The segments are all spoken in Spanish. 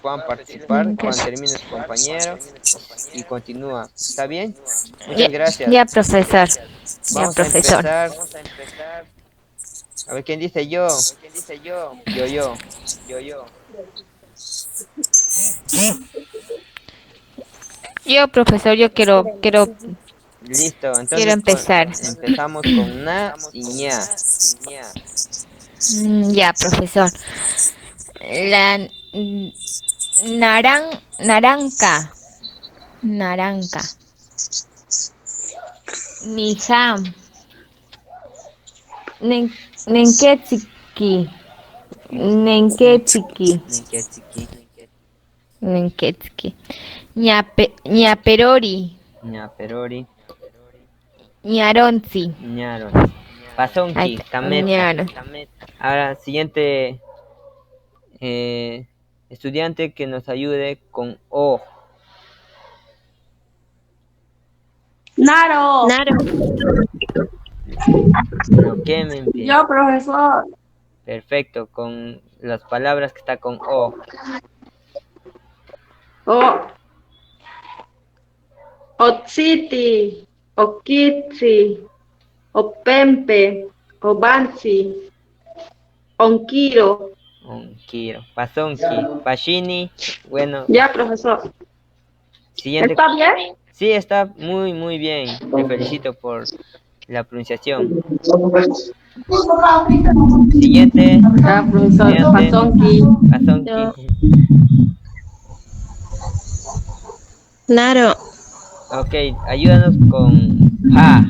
puedan participar cuando termine su compañero y continúa. ¿Está bien? Ya, Muchas gracias. ya, profesor. Ya, Vamos a profesor. empezar. A ver quién dice yo. Yo. Yo, profesor, yo Listo. quiero Entonces empezar. empezamos con na y ña. Ya, profesor. La naranca. Naranca. Mija. Nenketsiki. Nenketsiki. Ninketsiki, Nenketsiki. Ñaperori. ña perori, Ñaronzi. ñaron. Ahí Pasonki, está. cameta. Ñaron. Ahora, siguiente estudiante que nos ayude con O. Naro, No quemen pie. yo profesor, Perfecto, con las palabras que está con O. o Otsiti, Okitsi, Opempe, Obansi, Onkiro. Onkiro. Pasonki, Pashini. Bueno, Ya profesor, siguiente. ¿está bien? Sí, está muy bien. Le felicito por la pronunciación. Siguiente Ya profesor, estudiante. Pasonki. Pasonki. Yo. Naro. Ok, ayúdanos con Pa.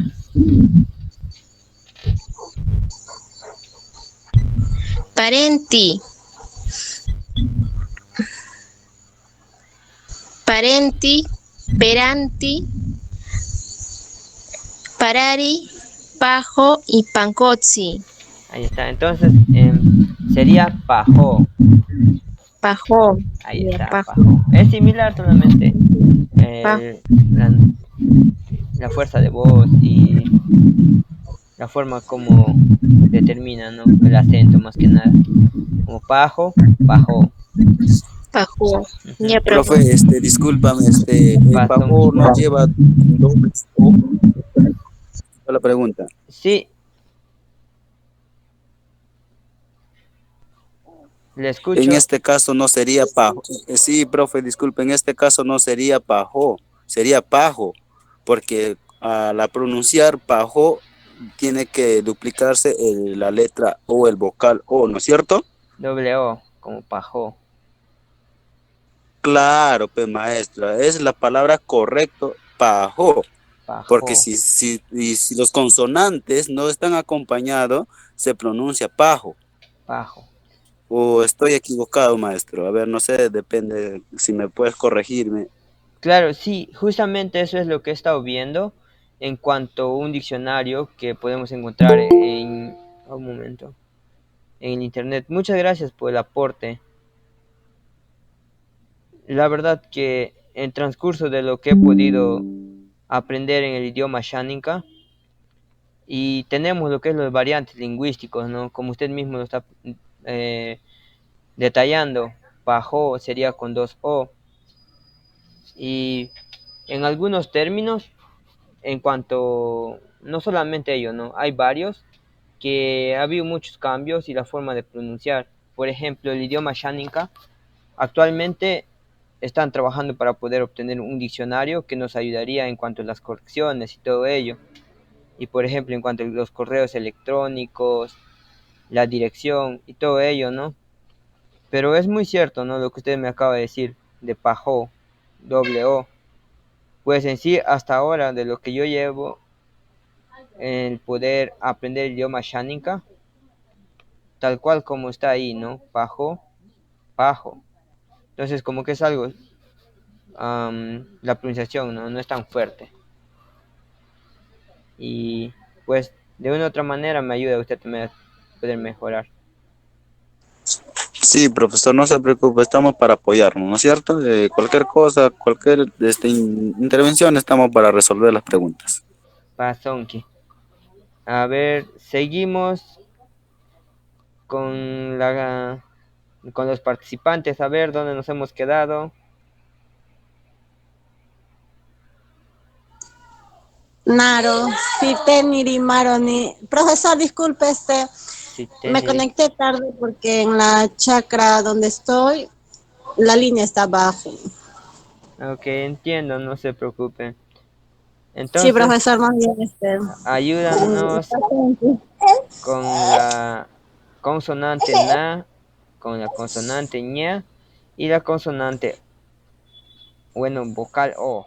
Parenti. Parenti. Peranti. Parari. Pajo y Pancozzi. Ahí está. Entonces, sería Pajo. Pajo. Ahí Ya, está, pajo. Pajo. Es similar solamente Pajo. la, la fuerza de voz y la forma como determina, ¿no? El acento más que nada. Como Pajo, Pajo. Pajo. Ujú. Ya, profe. Profe, discúlpame, el Pasonki. Pajo no lleva dobles O. La pregunta. Sí, le En escucho. este caso no sería Pajo. Sí, profe, disculpe, en este caso no sería Pajo, sería Pajo, porque al pronunciar Pajo tiene que duplicarse la letra O, el vocal O, ¿no es cierto? Doble O, como Pajo. Claro, pues maestra, es la palabra correcto, Pajo. Porque Pajo, si los consonantes no están acompañados, se pronuncia pajo. Pajo. O estoy equivocado, maestro. A ver, no sé, depende si me puedes corregirme. Claro, sí, justamente eso es lo que he estado viendo en cuanto a un diccionario que podemos encontrar un momento, en internet. Muchas gracias por el aporte. La verdad que en transcurso de lo que he podido aprender en el idioma Shaninka y tenemos lo que es los variantes lingüísticos, ¿no? Como usted mismo lo está eh, detallando, Pajo sería con dos O y en algunos términos en cuanto, no solamente ello, ¿no? Hay varios que ha habido muchos cambios y la forma de pronunciar. Por ejemplo, el idioma Shaninka actualmente están trabajando para poder obtener un diccionario que nos ayudaría en cuanto a las correcciones y todo ello. Y por ejemplo, en cuanto a los correos electrónicos, la dirección y todo ello, ¿no? Pero es muy cierto, ¿no? Lo que usted me acaba de decir de Pajo, doble O. Pues en sí, hasta ahora, de lo que yo llevo, el poder aprender el idioma Shaninka, tal cual como está ahí, ¿no? Pajo, pajo. Entonces, como que es algo, la pronunciación, ¿no? No es tan fuerte. Y pues, de una u otra manera me ayuda a usted también a poder mejorar. Sí, profesor, no se preocupe, estamos para apoyarnos, ¿no es cierto? Cualquier cosa, cualquier intervención, estamos para resolver las preguntas. Pasonki. A ver, seguimos con con los participantes, a ver dónde nos hemos quedado. Naro, Siteniri Maroni. Profesor, disculpe, Si me Tenri. conecté tarde porque en la chacra donde estoy, la línea está bajo. Ok, entiendo, no se preocupen. Sí, Entonces, profesor, más bien, ayúdanos paciente. con la consonante na, con la consonante ña y la consonante, bueno, vocal o.